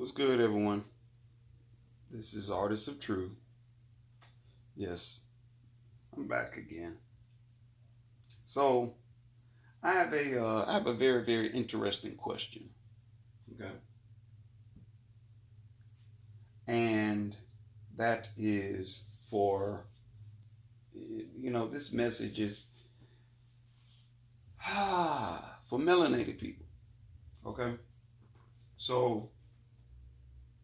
What's good, everyone? This is Artist of Truth. Yes, I'm back again. So I have a very very interesting question. Okay, and that is for this message is for melanated people. Okay, so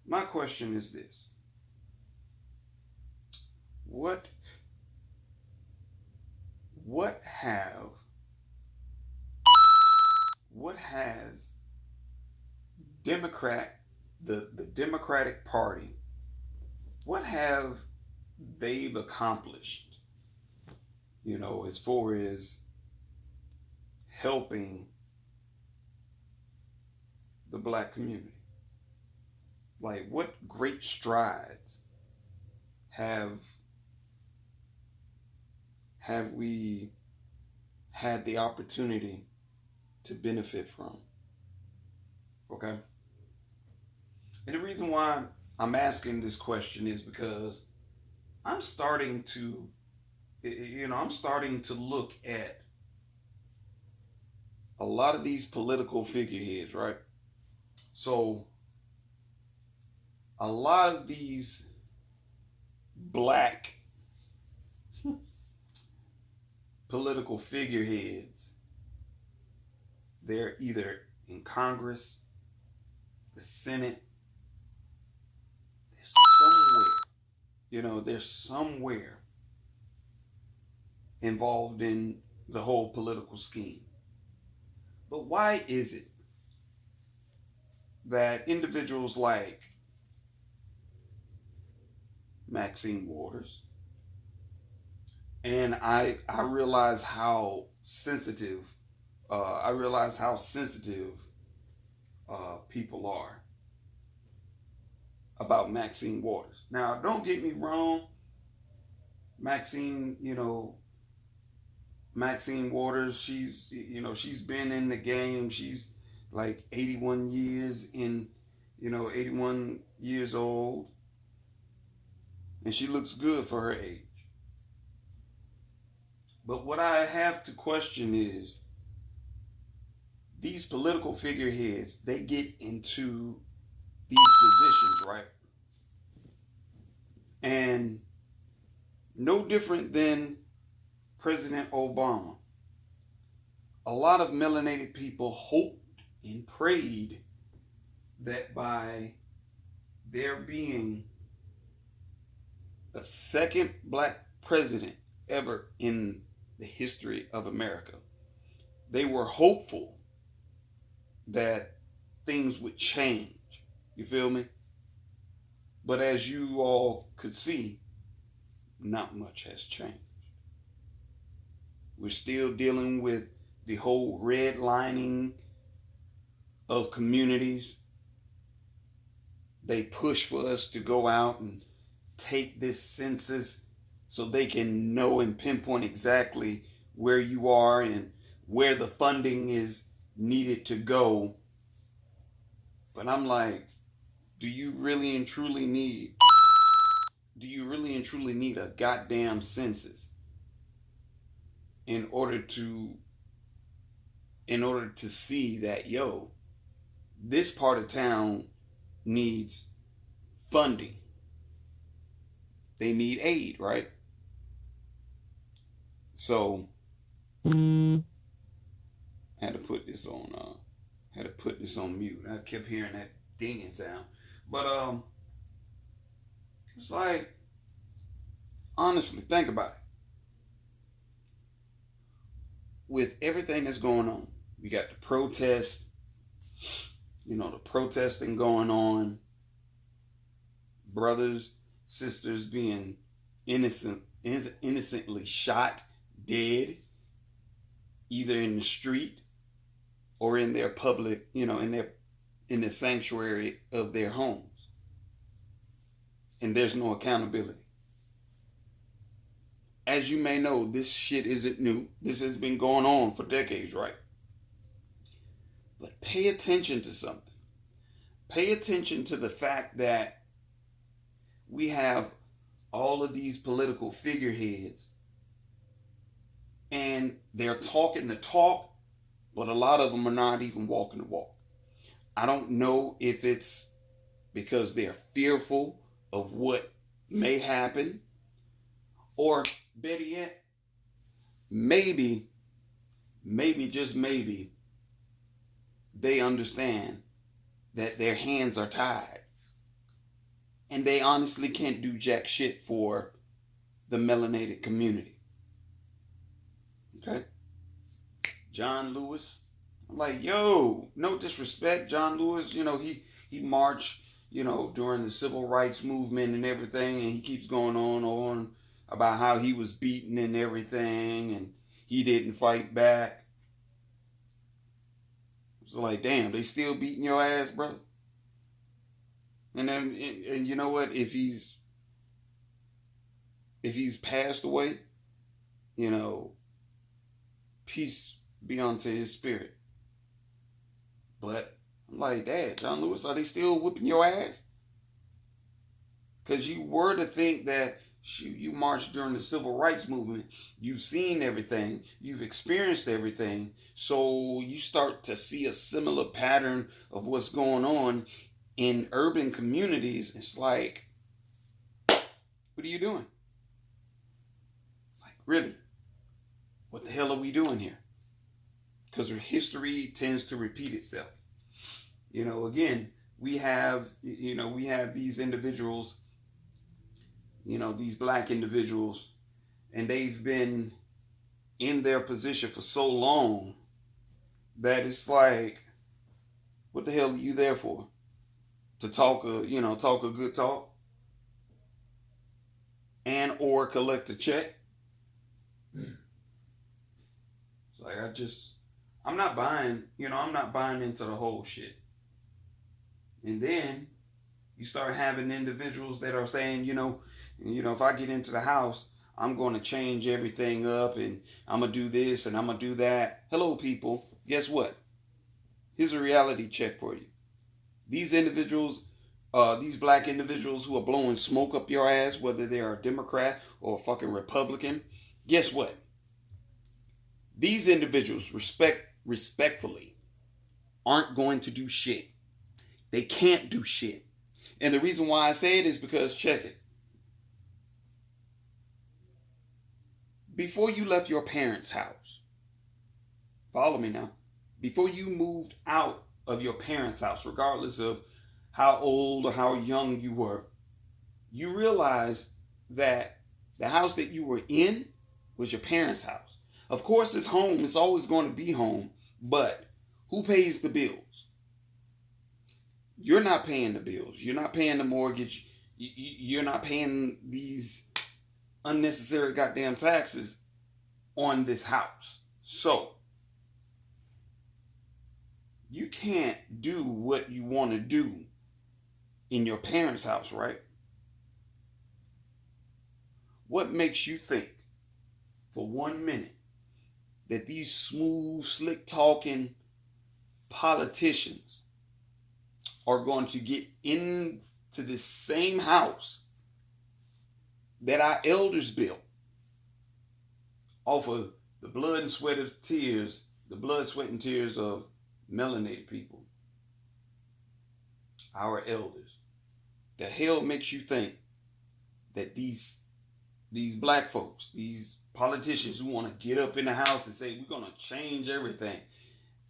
my question is this: what what have what has Democrat the Democratic Party, what have they've accomplished, as far as helping the black community? Like, what great strides have we had the opportunity to benefit from? Okay. And the reason why I'm asking this question is because I'm starting to, I'm starting to look at a lot of these political figureheads, right? So, a lot of these black political figureheads, they're either in Congress, the Senate, they're somewhere involved in the whole political scheme. But why is it that individuals like Maxine Waters, and I realize how sensitive people are about Maxine Waters. Now, don't get me wrong, Maxine Waters, she's been in the game. She's like 81 years old, and she looks good for her age. But what I have to question is these political figureheads, they get into these positions, right? And no different than President Obama, a lot of melanated people hoped and prayed that by there being a second black president ever in the history of America, they were hopeful that things would change. You feel me? But as you all could see, not much has changed. We're still dealing with the whole redlining of communities. They push for us to go out and take this census so they can know and pinpoint exactly where you are and where the funding is needed to go. But I'm like, do you really and truly need a goddamn census in order to see that, this part of town needs funding? They need aid, right? So I had to put this on mute. I kept hearing that dinging sound. But it's like, honestly, think about it. With everything that's going on, we got the protest, the protesting going on, brothers, sisters being innocently shot, dead, either in the street or in their public, in the sanctuary of their homes. And there's no accountability. As you may know, this shit isn't new. This has been going on for decades, right? But pay attention to something. Pay attention to the fact that we have all of these political figureheads and they're talking the talk, but a lot of them are not even walking the walk. I don't know if it's because they're fearful of what may happen, or better yet, maybe, just maybe, they understand that their hands are tied and they honestly can't do jack shit for the melanated community. Okay? John Lewis. I'm like, yo, no disrespect, John Lewis, he marched, during the civil rights movement and everything, and he keeps going on about how he was beaten and everything, and he didn't fight back. It's like, damn, they still beating your ass, brother. And then, and you know what? If he's passed away, peace be unto his spirit. But I'm like, Dad, John Lewis, are they still whipping your ass? Because you were to think that you marched during the civil rights movement. You've seen everything. You've experienced everything. So you start to see a similar pattern of what's going on in urban communities. It's like, what are you doing? Like, really? What the hell are we doing here? Because history tends to repeat itself. Again, we have these individuals, these black individuals, and they've been in their position for so long that it's like, what the hell are you there for? To talk a good talk and or collect a check? It's like, I'm not buying into the whole shit. And then you start having individuals that are saying, if I get into the house, I'm going to change everything up and I'm going to do this and I'm going to do that. Hello, people. Guess what? Here's a reality check for you. These individuals, these black individuals who are blowing smoke up your ass, whether they're a Democrat or a fucking Republican, guess what? These individuals respectfully aren't going to do shit. They can't do shit. And the reason why I say it is because, check it. Before you left your parents' house, follow me now, before you moved out of your parents' house, regardless of how old or how young you were, you realized that the house that you were in was your parents' house. Of course, it's home. It's always going to be home. But who pays the bills? You're not paying the bills. You're not paying the mortgage. You're not paying these unnecessary goddamn taxes on this house. So, you can't do what you want to do in your parents' house, right? What makes you think for 1 minute that these smooth, slick talking politicians are going to get into this same house that our elders built off of the blood and sweat of tears, the blood, sweat, and tears of melanated people, our elders? The hell makes you think that these black folks, these politicians who want to get up in the house and say, we're going to change everything,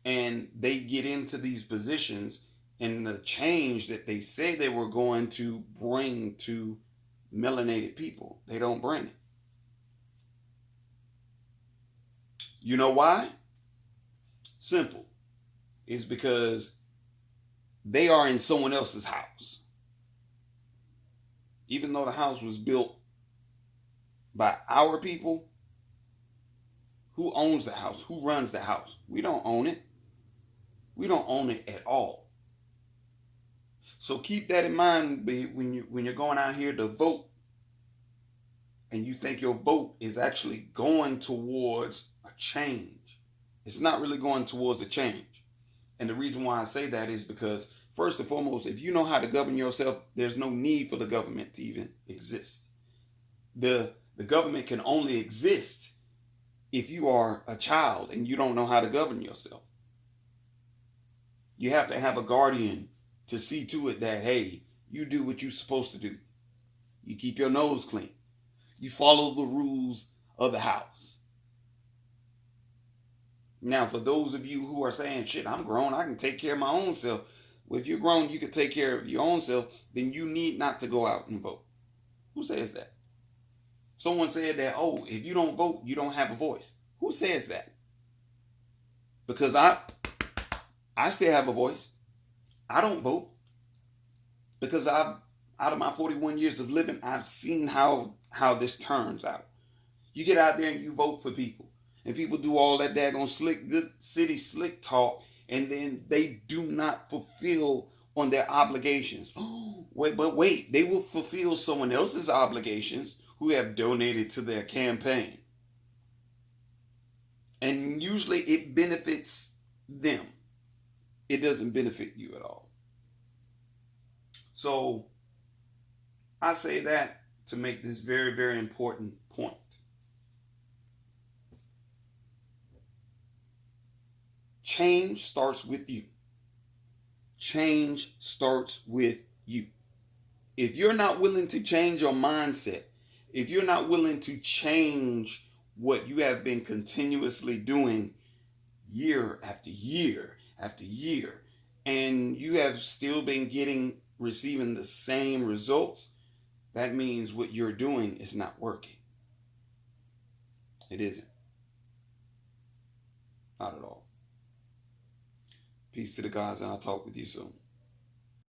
and they get into these positions, and the change that they say they were going to bring to melanated people, they don't bring it. You know why? Simple. It's because they are in someone else's house. Even though the house was built by our people, who owns the house? Who runs the house? We don't own it. We don't own it at all. So keep that in mind when you're going out here to vote, and you think your vote is actually going towards a change. It's not really going towards a change. And the reason why I say that is because first and foremost, if you know how to govern yourself, there's no need for the government to even exist. The government can only exist if you are a child and you don't know how to govern yourself. You have to have a guardian to see to it that, hey, you do what you're supposed to do. You keep your nose clean. You follow the rules of the house. Now, for those of you who are saying, shit, I'm grown, I can take care of my own self. Well, if you're grown, you can take care of your own self, then you need not to go out and vote. Who says that? Someone said that, oh, if you don't vote, you don't have a voice. Who says that? Because I still have a voice. I don't vote. Because out of my 41 years of living, I've seen how this turns out. You get out there and you vote for people. And people do all that daggone slick, good city slick talk, and then they do not fulfill on their obligations. Oh, wait, they will fulfill someone else's obligations who have donated to their campaign. And usually it benefits them. It doesn't benefit you at all. So I say that to make this very, very important point. Change starts with you. Change starts with you. If you're not willing to change your mindset, if you're not willing to change what you have been continuously doing year after year after year, and you have still been receiving the same results, that means what you're doing is not working. It isn't. Not at all. Peace to the gods, and I'll talk with you soon.